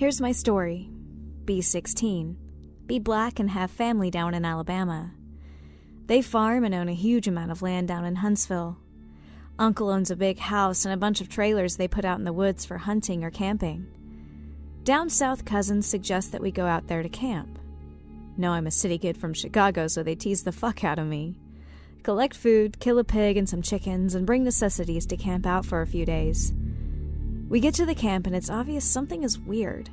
Here's my story. Be 16. Be black and have family down in Alabama. They farm and own a huge amount of land down in Huntsville. Uncle owns a big house and a bunch of trailers they put out in the woods for hunting or camping. Down south, cousins suggest that we go out there to camp. No, I'm a city kid from Chicago, so they tease the fuck out of me. Collect food, kill a pig and some chickens, and bring necessities to camp out for a few days. We get to the camp and it's obvious something is weird.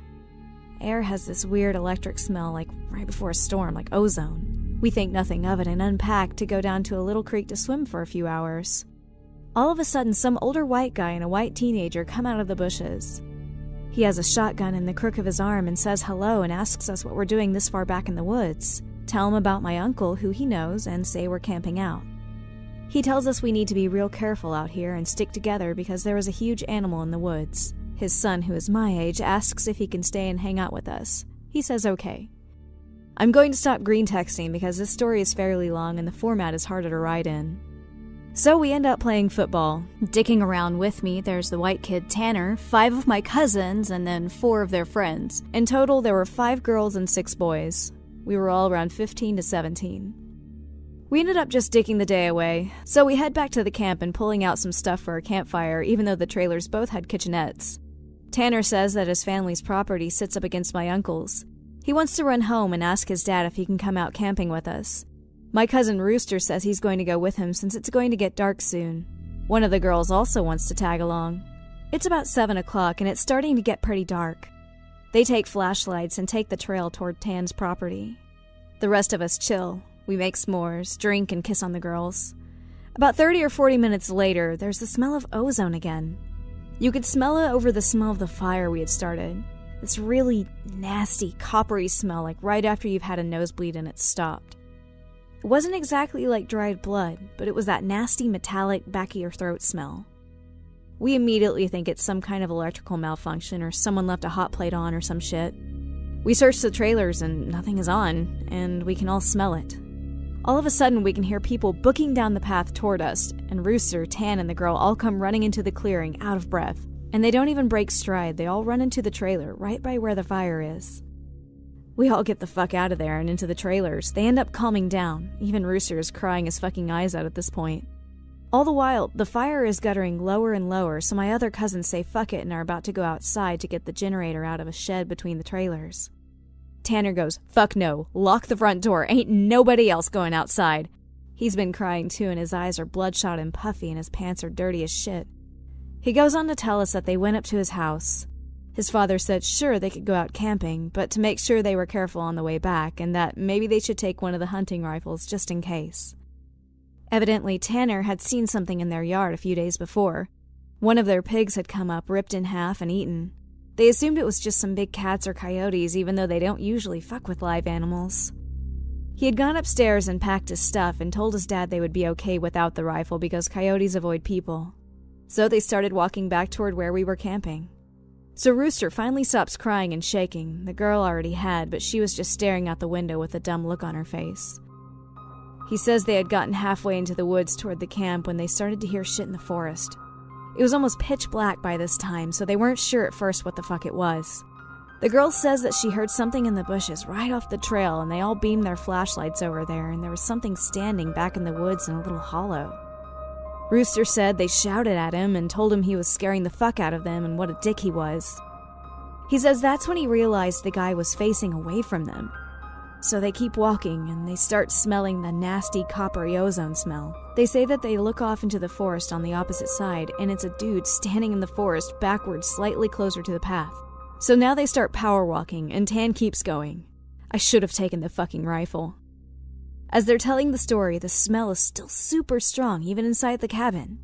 Air has this weird electric smell like right before a storm, like ozone. We think nothing of it and unpack to go down to a little creek to swim for a few hours. All of a sudden, some older white guy and a white teenager come out of the bushes. He has a shotgun in the crook of his arm and says hello and asks us what we're doing this far back in the woods. Tell him about my uncle, who he knows, and say we're camping out. He tells us we need to be real careful out here and stick together because there is a huge animal in the woods. His son, who is my age, asks if he can stay and hang out with us. He says okay. I'm going to stop green texting because this story is fairly long and the format is harder to write in. So we end up playing football. Dicking around with me, there's the white kid Tanner, 5 of my cousins, and then 4 of their friends. In total, there were 5 girls and 6 boys. We were all around 15 to 17. We ended up just dicking the day away, so we head back to the camp and pulling out some stuff for a campfire, even though the trailers both had kitchenettes. Tanner says that his family's property sits up against my uncle's. He wants to run home and ask his dad if he can come out camping with us. My cousin Rooster says he's going to go with him since it's going to get dark soon. One of the girls also wants to tag along. It's about 7 o'clock and it's starting to get pretty dark. They take flashlights and take the trail toward Tan's property. The rest of us chill. We make s'mores, drink, and kiss on the girls. About 30 or 40 minutes later, there's the smell of ozone again. You could smell it over the smell of the fire we had started. This really nasty, coppery smell like right after you've had a nosebleed and it's stopped. It wasn't exactly like dried blood, but it was that nasty metallic back-of-your-throat smell. We immediately think it's some kind of electrical malfunction or someone left a hot plate on or some shit. We search the trailers and nothing is on, and we can all smell it. All of a sudden, we can hear people booking down the path toward us, and Rooster, Tan, and the girl all come running into the clearing, out of breath. And they don't even break stride, they all run into the trailer, right by where the fire is. We all get the fuck out of there and into the trailers. They end up calming down. Even Rooster is crying his fucking eyes out at this point. All the while, the fire is guttering lower and lower, so my other cousins say fuck it and are about to go outside to get the generator out of a shed between the trailers. Tanner goes, fuck no, lock the front door, ain't nobody else going outside. He's been crying too and his eyes are bloodshot and puffy and his pants are dirty as shit. He goes on to tell us that they went up to his house. His father said sure they could go out camping, but to make sure they were careful on the way back and that maybe they should take one of the hunting rifles just in case. Evidently, Tanner had seen something in their yard a few days before. One of their pigs had come up, ripped in half, and eaten. They assumed it was just some big cats or coyotes, even though they don't usually fuck with live animals. He had gone upstairs and packed his stuff and told his dad they would be okay without the rifle because coyotes avoid people. So they started walking back toward where we were camping. So Rooster finally stops crying and shaking. The girl already had, but she was just staring out the window with a dumb look on her face. He says they had gotten halfway into the woods toward the camp when they started to hear shit in the forest. It was almost pitch black by this time, so they weren't sure at first what the fuck it was. The girl says that she heard something in the bushes right off the trail, and they all beamed their flashlights over there, and there was something standing back in the woods in a little hollow. Rooster said they shouted at him and told him he was scaring the fuck out of them and what a dick he was. He says that's when he realized the guy was facing away from them. So they keep walking, and they start smelling the nasty coppery ozone smell. They say that they look off into the forest on the opposite side, and it's a dude standing in the forest backwards slightly closer to the path. So now they start power walking, and Tan keeps going. I should have taken the fucking rifle. As they're telling the story, the smell is still super strong, even inside the cabin.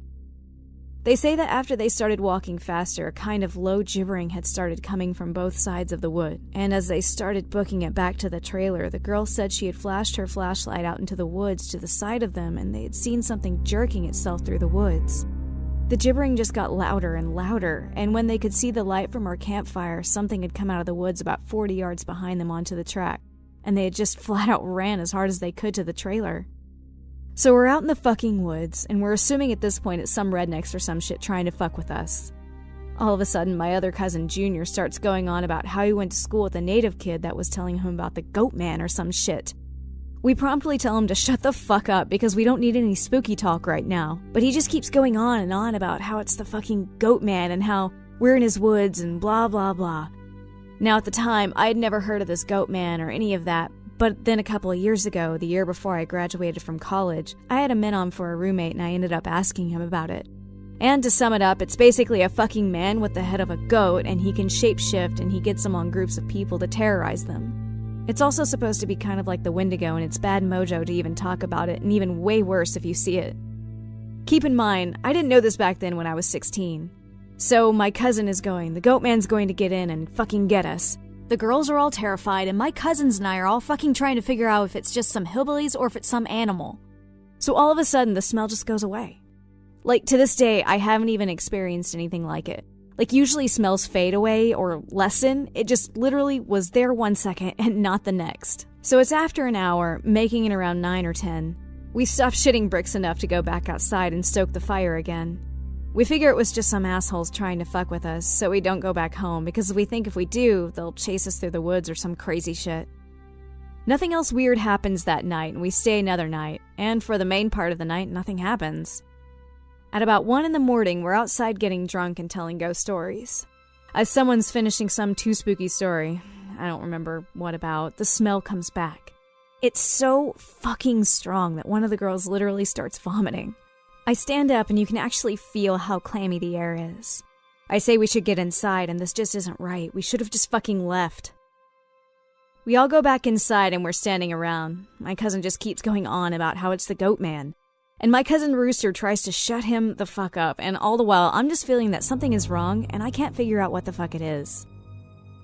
They say that after they started walking faster, a kind of low gibbering had started coming from both sides of the wood, and as they started booking it back to the trailer, the girl said she had flashed her flashlight out into the woods to the side of them and they had seen something jerking itself through the woods. The gibbering just got louder and louder, and when they could see the light from our campfire, something had come out of the woods about 40 yards behind them onto the track, and they had just flat out ran as hard as they could to the trailer. So we're out in the fucking woods, and we're assuming at this point it's some rednecks or some shit trying to fuck with us. All of a sudden, my other cousin Junior starts going on about how he went to school with a native kid that was telling him about the goat man or some shit. We promptly tell him to shut the fuck up because we don't need any spooky talk right now. But he just keeps going on and on about how it's the fucking goat man and how we're in his woods and blah blah blah. Now at the time, I had never heard of this goat man or any of that, but then a couple of years ago, the year before I graduated from college, I had a on for a roommate and I ended up asking him about it. And to sum it up, it's basically a fucking man with the head of a goat and he can shapeshift and he gets among groups of people to terrorize them. It's also supposed to be kind of like the Wendigo and it's bad mojo to even talk about it and even way worse if you see it. Keep in mind, I didn't know this back then when I was 16. So my cousin is going, the goat man's going to get in and fucking get us. The girls are all terrified and my cousins and I are all fucking trying to figure out if it's just some hillbillies or if it's some animal. So all of a sudden the smell just goes away. Like, to this day, I haven't even experienced anything like it. Like, usually smells fade away or lessen. It just literally was there 1 second and not the next. So it's after an hour, making it around 9 or 10. We stopped shitting bricks enough to go back outside and stoke the fire again. We figure it was just some assholes trying to fuck with us, so we don't go back home, because we think if we do, they'll chase us through the woods or some crazy shit. Nothing else weird happens that night, and we stay another night. And for the main part of the night, nothing happens. At about 1 in the morning, we're outside getting drunk and telling ghost stories. As someone's finishing some too spooky story, I don't remember what about, the smell comes back. It's so fucking strong that one of the girls literally starts vomiting. I stand up and you can actually feel how clammy the air is. I say we should get inside and this just isn't right. We should have just fucking left. We all go back inside and we're standing around. My cousin just keeps going on about how it's the goat man. And my cousin Rooster tries to shut him the fuck up, and all the while I'm just feeling that something is wrong and I can't figure out what the fuck it is.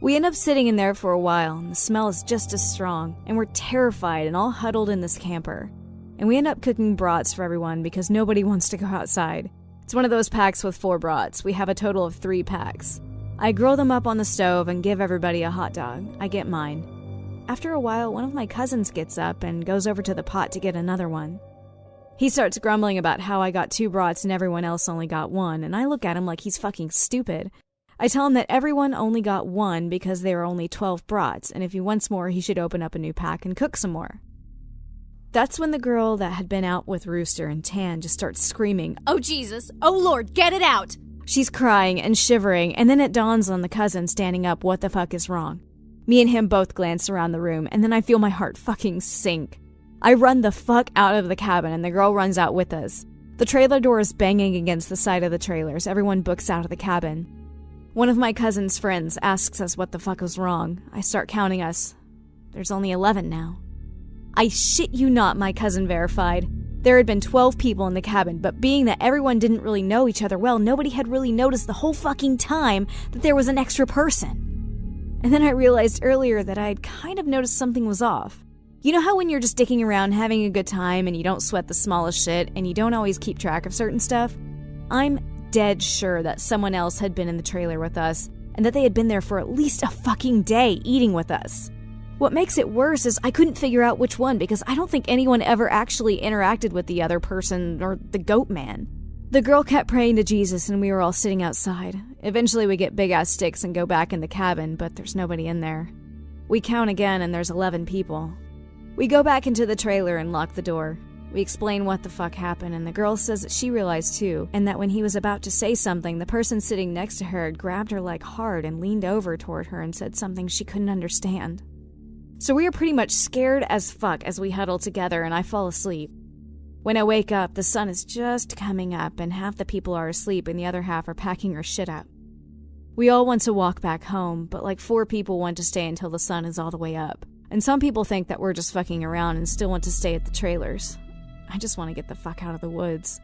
We end up sitting in there for a while and the smell is just as strong, and we're terrified and all huddled in this camper. And we end up cooking brats for everyone because nobody wants to go outside. It's one of those packs with 4 brats. We have a total of 3 packs. I grill them up on the stove and give everybody a hot dog. I get mine. After a while, one of my cousins gets up and goes over to the pot to get another one. He starts grumbling about how I got 2 brats and everyone else only got 1, and I look at him like he's fucking stupid. I tell him that everyone only got 1 because there are only 12 brats, and if he wants more, he should open up a new pack and cook some more. That's when the girl that had been out with Rooster and Tan just starts screaming, "Oh Jesus! Oh Lord, get it out!" She's crying and shivering, and then it dawns on the cousin standing up what the fuck is wrong. Me and him both glance around the room, and then I feel my heart fucking sink. I run the fuck out of the cabin and the girl runs out with us. The trailer door is banging against the side of the trailers. Everyone books out of the cabin. One of my cousin's friends asks us what the fuck was wrong. I start counting us. There's only 11 now. I shit you not, my cousin verified. There had been 12 people in the cabin, but being that everyone didn't really know each other well, nobody had really noticed the whole fucking time that there was an extra person. And then I realized earlier that I had kind of noticed something was off. You know how when you're just dicking around having a good time and you don't sweat the smallest shit and you don't always keep track of certain stuff? I'm dead sure that someone else had been in the trailer with us and that they had been there for at least a fucking day eating with us. What makes it worse is I couldn't figure out which one because I don't think anyone ever actually interacted with the other person or the goat man. The girl kept praying to Jesus and we were all sitting outside. Eventually we get big-ass sticks and go back in the cabin, but there's nobody in there. We count again and there's 11 people. We go back into the trailer and lock the door. We explain what the fuck happened, and the girl says that she realized too, and that when he was about to say something, the person sitting next to her had grabbed her leg hard and leaned over toward her and said something she couldn't understand. So we are pretty much scared as fuck as we huddle together and I fall asleep. When I wake up, the sun is just coming up and half the people are asleep and the other half are packing her shit up. We all want to walk back home, but like 4 people want to stay until the sun is all the way up. And some people think that we're just fucking around and still want to stay at the trailers. I just want to get the fuck out of the woods.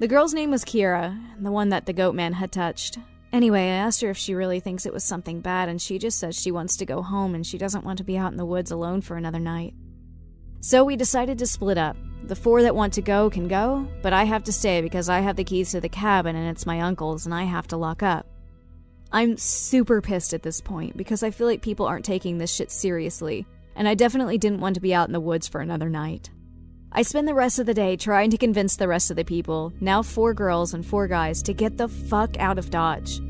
The girl's name was Kira, the one that the goat man had touched. Anyway, I asked her if she really thinks it was something bad, and she just says she wants to go home and she doesn't want to be out in the woods alone for another night. So we decided to split up. The 4 that want to go can go, but I have to stay because I have the keys to the cabin and it's my uncle's and I have to lock up. I'm super pissed at this point because I feel like people aren't taking this shit seriously, and I definitely didn't want to be out in the woods for another night. I spend the rest of the day trying to convince the rest of the people, now 4 girls and 4 guys, to get the fuck out of Dodge.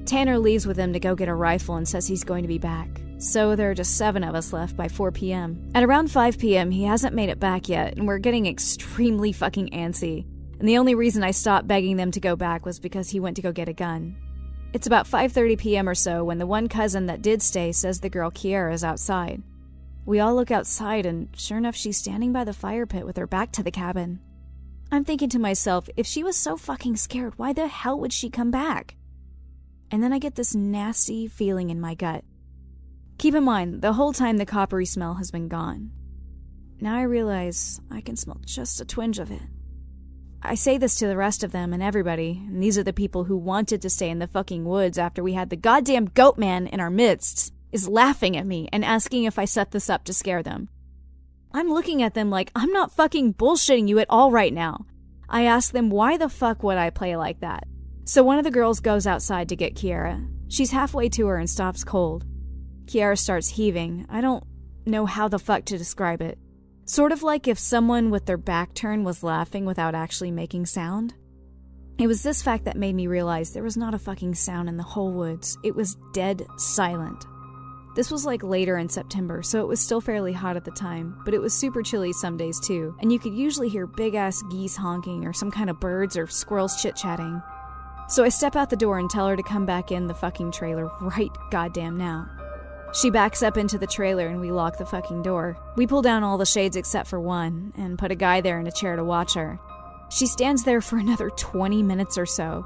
Tanner leaves with him to go get a rifle and says he's going to be back. So there are just 7 of us left by 4 p.m. At around 5 p.m., he hasn't made it back yet, and we're getting extremely fucking antsy. And the only reason I stopped begging them to go back was because he went to go get a gun. It's about 5:30 p.m. or so when the one cousin that did stay says the girl Kiara is outside. We all look outside, and sure enough, she's standing by the fire pit with her back to the cabin. I'm thinking to myself, if she was so fucking scared, why the hell would she come back? And then I get this nasty feeling in my gut. Keep in mind, the whole time the coppery smell has been gone. Now I realize I can smell just a twinge of it. I say this to the rest of them and everybody, and these are the people who wanted to stay in the fucking woods after we had the goddamn goat man in our midst, is laughing at me and asking if I set this up to scare them. I'm looking at them like I'm not fucking bullshitting you at all right now. I ask them why the fuck would I play like that? So one of the girls goes outside to get Kiara. She's halfway to her and stops cold. Kiara starts heaving. I don't know how the fuck to describe it. Sort of like if someone with their back turned was laughing without actually making sound. It was this fact that made me realize there was not a fucking sound in the whole woods. It was dead silent. This was like later in September, so it was still fairly hot at the time, but it was super chilly some days too, and you could usually hear big-ass geese honking or some kind of birds or squirrels chit-chatting. So I step out the door and tell her to come back in the fucking trailer right goddamn now. She backs up into the trailer and we lock the fucking door. We pull down all the shades except for one, and put a guy there in a chair to watch her. She stands there for another 20 minutes or so.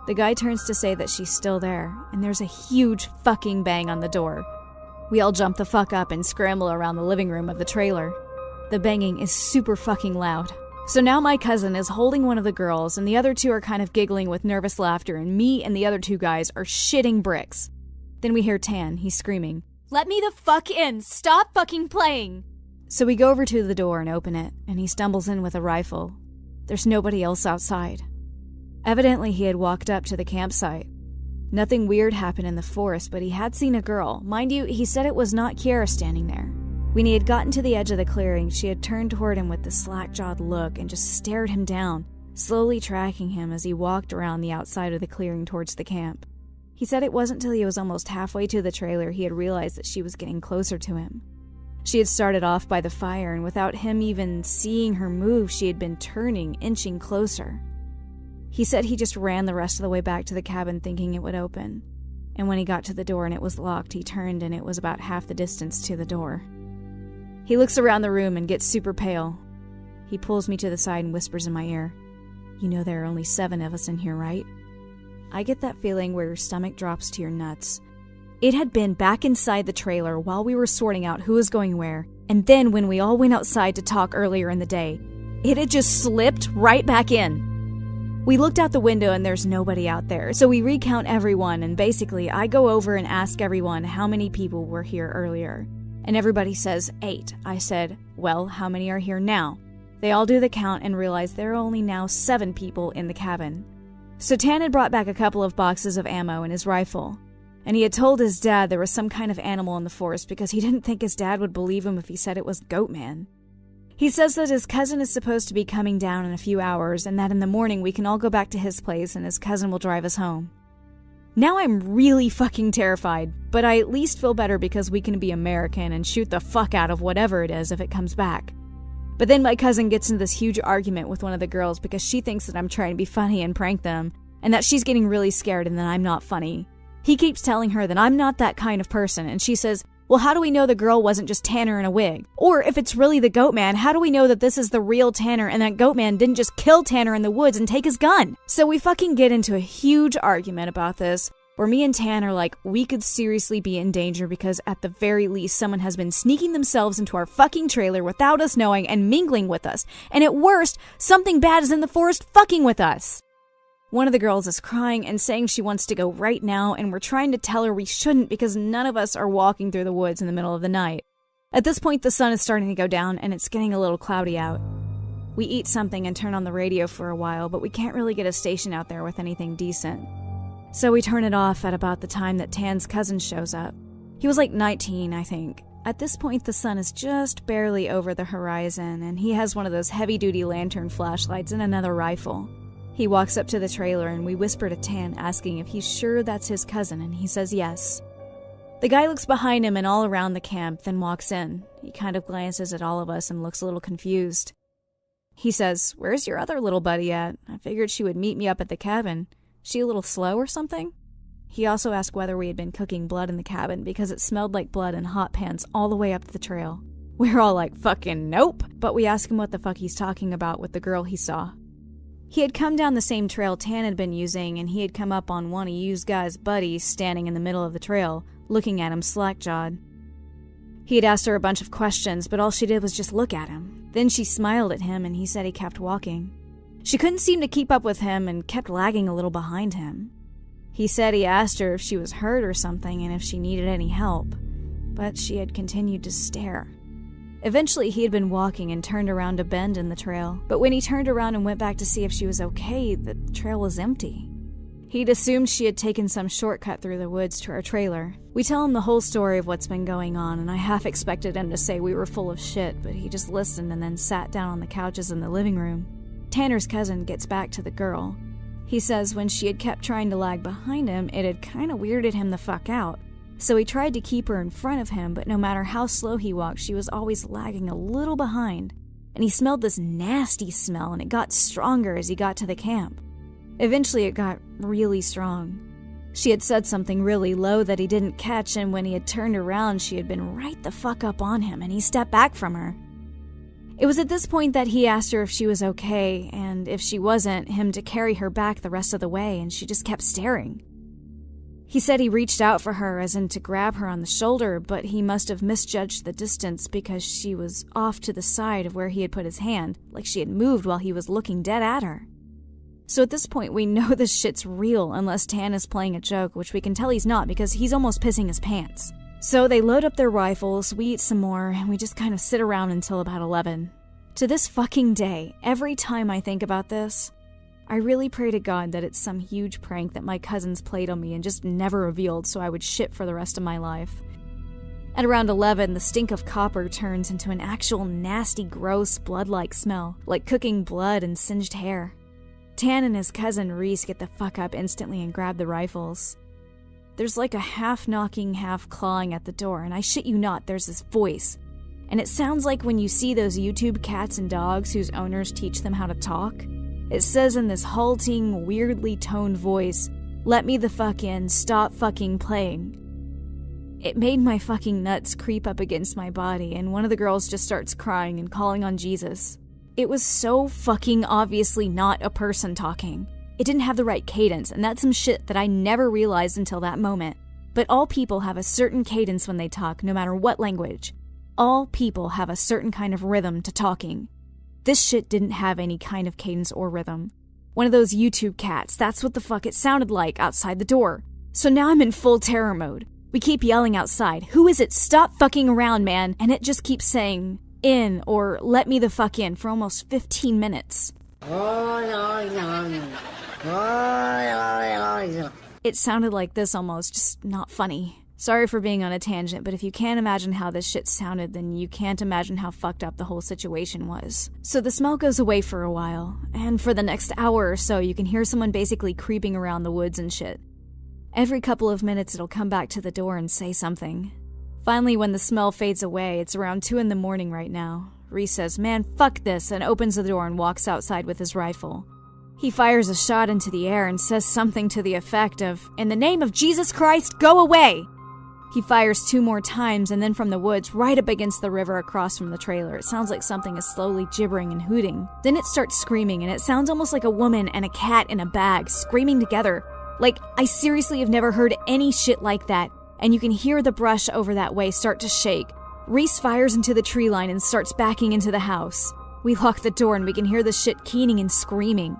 The guy turns to say that she's still there, and there's a huge fucking bang on the door. We all jump the fuck up and scramble around the living room of the trailer. The banging is super fucking loud. So now my cousin is holding one of the girls, and the other 2 are kind of giggling with nervous laughter, and me and the other 2 guys are shitting bricks. Then we hear Tan, he's screaming, "Let me the fuck in! Stop fucking playing!" So we go over to the door and open it, and he stumbles in with a rifle. There's nobody else outside. Evidently he had walked up to the campsite. Nothing weird happened in the forest, but he had seen a girl. Mind you, he said it was not Kiara standing there. When he had gotten to the edge of the clearing, she had turned toward him with the slack-jawed look and just stared him down, slowly tracking him as he walked around the outside of the clearing towards the camp. He said it wasn't till he was almost halfway to the trailer he had realized that she was getting closer to him. She had started off by the fire, and without him even seeing her move, she had been turning, inching closer. He said he just ran the rest of the way back to the cabin thinking it would open. And when he got to the door and it was locked, he turned and it was about half the distance to the door. He looks around the room and gets super pale. He pulls me to the side and whispers in my ear, "You know there are only 7 of us in here, right?" I get that feeling where your stomach drops to your nuts. It had been back inside the trailer while we were sorting out who was going where, and then when we all went outside to talk earlier in the day, it had just slipped right back in. We looked out the window and there's nobody out there, so we recount everyone, and basically I go over and ask everyone how many people were here earlier. And everybody says 8. I said, "Well, how many are here now?" They all do the count and realize there are only now 7 people in the cabin. So Tan had brought back a couple of boxes of ammo and his rifle. And he had told his dad there was some kind of animal in the forest because he didn't think his dad would believe him if he said it was Goatman. He says that his cousin is supposed to be coming down in a few hours and that in the morning we can all go back to his place and his cousin will drive us home. Now I'm really fucking terrified, but I at least feel better because we can be American and shoot the fuck out of whatever it is if it comes back. But then my cousin gets into this huge argument with one of the girls because she thinks that I'm trying to be funny and prank them, and that she's getting really scared and that I'm not funny. He keeps telling her that I'm not that kind of person, and she says, "Well, how do we know the girl wasn't just Tanner in a wig? Or if it's really the goat man, how do we know that this is the real Tanner and that goat man didn't just kill Tanner in the woods and take his gun?" So we fucking get into a huge argument about this, where me and Tan are like, we could seriously be in danger because at the very least someone has been sneaking themselves into our fucking trailer without us knowing and mingling with us. And at worst, something bad is in the forest fucking with us. One of the girls is crying and saying she wants to go right now, and we're trying to tell her we shouldn't because none of us are walking through the woods in the middle of the night. At this point, the sun is starting to go down and it's getting a little cloudy out. We eat something and turn on the radio for a while, but we can't really get a station out there with anything decent. So we turn it off at about the time that Tan's cousin shows up. He was like 19, I think. At this point, the sun is just barely over the horizon, and he has one of those heavy-duty lantern flashlights and another rifle. He walks up to the trailer, and we whisper to Tan, asking if he's sure that's his cousin, and he says yes. The guy looks behind him and all around the camp, then walks in. He kind of glances at all of us and looks a little confused. He says, "Where's your other little buddy at? I figured she would meet me up at the cabin. She a little slow or something?" He also asked whether we had been cooking blood in the cabin because it smelled like blood in hot pans all the way up the trail. We're all like, fucking nope, but we ask him what the fuck he's talking about with the girl he saw. He had come down the same trail Tan had been using, and he had come up on one of Yu's guy's buddies standing in the middle of the trail, looking at him slack-jawed. He had asked her a bunch of questions, but all she did was just look at him. Then she smiled at him, and he said he kept walking. She couldn't seem to keep up with him and kept lagging a little behind him. He said he asked her if she was hurt or something and if she needed any help, but she had continued to stare. Eventually, he had been walking and turned around a bend in the trail, but when he turned around and went back to see if she was okay, the trail was empty. He'd assumed she had taken some shortcut through the woods to our trailer. We tell him the whole story of what's been going on, and I half expected him to say we were full of shit, but he just listened and then sat down on the couches in the living room. Tanner's cousin gets back to the girl. He says when she had kept trying to lag behind him, it had kinda weirded him the fuck out. So he tried to keep her in front of him, but no matter how slow he walked, she was always lagging a little behind. And he smelled this nasty smell, and it got stronger as he got to the camp. Eventually it got really strong. She had said something really low that he didn't catch, and when he had turned around, she had been right the fuck up on him, and he stepped back from her. It was at this point that he asked her if she was okay, and if she wasn't, him to carry her back the rest of the way, and she just kept staring. He said he reached out for her, as in to grab her on the shoulder, but he must have misjudged the distance because she was off to the side of where he had put his hand, like she had moved while he was looking dead at her. So at this point, we know this shit's real unless Tan is playing a joke, which we can tell he's not because he's almost pissing his pants. So they load up their rifles, we eat some more, and we just kind of sit around until about 11. To this fucking day, every time I think about this, I really pray to God that it's some huge prank that my cousins played on me and just never revealed so I would shit for the rest of my life. At around 11, the stink of copper turns into an actual nasty, gross, blood-like smell, like cooking blood and singed hair. Tan and his cousin Reese get the fuck up instantly and grab the rifles. There's like a half-knocking, half-clawing at the door, and I shit you not, there's this voice. And it sounds like when you see those YouTube cats and dogs whose owners teach them how to talk. It says in this halting, weirdly toned voice, "Let me the fuck in, stop fucking playing." It made my fucking nuts creep up against my body, and one of the girls just starts crying and calling on Jesus. It was so fucking obviously not a person talking. It didn't have the right cadence, and that's some shit that I never realized until that moment. But all people have a certain cadence when they talk, no matter what language. All people have a certain kind of rhythm to talking. This shit didn't have any kind of cadence or rhythm. One of those YouTube cats, that's what the fuck it sounded like outside the door. So now I'm in full terror mode. We keep yelling outside, "Who is it? Stop fucking around, man!" And it just keeps saying, "In," or "Let me the fuck in," for almost 15 minutes. It sounded like this almost, just not funny. Sorry for being on a tangent, but if you can't imagine how this shit sounded, then you can't imagine how fucked up the whole situation was. So the smell goes away for a while, and for the next hour or so you can hear someone basically creeping around the woods and shit. Every couple of minutes it'll come back to the door and say something. Finally, when the smell fades away, it's around 2 a.m. right now. Reese says, "Man, fuck this," and opens the door and walks outside with his rifle. He fires a shot into the air and says something to the effect of, "In the name of Jesus Christ, go away!" He fires 2 more times, and then from the woods, right up against the river across from the trailer, it sounds like something is slowly gibbering and hooting. Then it starts screaming, and it sounds almost like a woman and a cat in a bag screaming together. Like, I seriously have never heard any shit like that, and you can hear the brush over that way start to shake. Reese fires into the tree line and starts backing into the house. We lock the door, and we can hear the shit keening and screaming.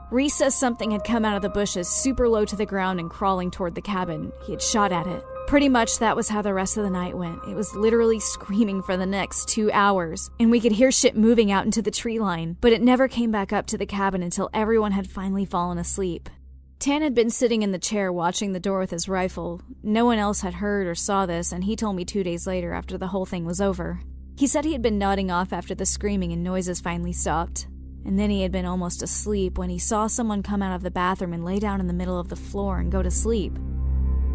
Reese says something had come out of the bushes super low to the ground and crawling toward the cabin. He had shot at it. Pretty much that was how the rest of the night went. It was literally screaming for the next 2 hours, and we could hear shit moving out into the tree line, but it never came back up to the cabin until everyone had finally fallen asleep. Tan had been sitting in the chair watching the door with his rifle. No one else had heard or saw this, and he told me 2 days later after the whole thing was over. He said he had been nodding off after the screaming and noises finally stopped. And then he had been almost asleep when he saw someone come out of the bathroom and lay down in the middle of the floor and go to sleep.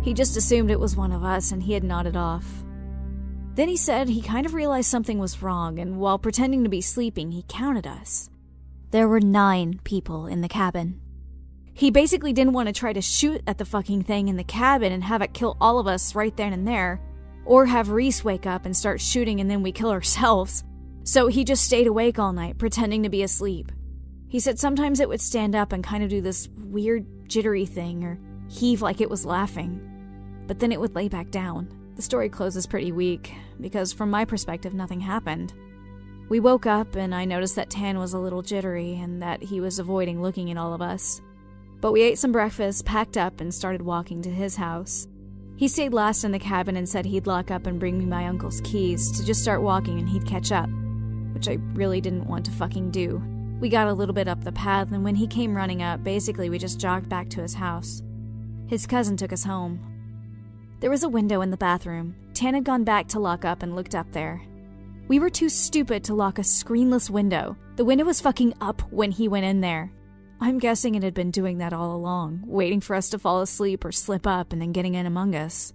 He just assumed it was one of us, and he had nodded off. Then he said he kind of realized something was wrong, and while pretending to be sleeping, he counted us. There were 9 people in the cabin. He basically didn't want to try to shoot at the fucking thing in the cabin and have it kill all of us right then and there, or have Reese wake up and start shooting and then we kill ourselves. So he just stayed awake all night, pretending to be asleep. He said sometimes it would stand up and kind of do this weird jittery thing or heave like it was laughing, but then it would lay back down. The story closes pretty weak, because from my perspective, nothing happened. We woke up and I noticed that Tan was a little jittery and that he was avoiding looking at all of us. But we ate some breakfast, packed up, and started walking to his house. He stayed last in the cabin and said he'd lock up and bring me my uncle's keys to just start walking and he'd catch up, which I really didn't want to fucking do. We got a little bit up the path, and when he came running up, basically we just jogged back to his house. His cousin took us home. There was a window in the bathroom. Tan had gone back to lock up and looked up there. We were too stupid to lock a screenless window. The window was fucking up when he went in there. I'm guessing it had been doing that all along, waiting for us to fall asleep or slip up and then getting in among us.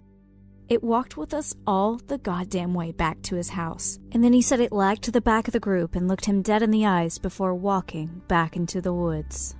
It walked with us all the goddamn way back to his house, and then he said it lagged to the back of the group and looked him dead in the eyes before walking back into the woods.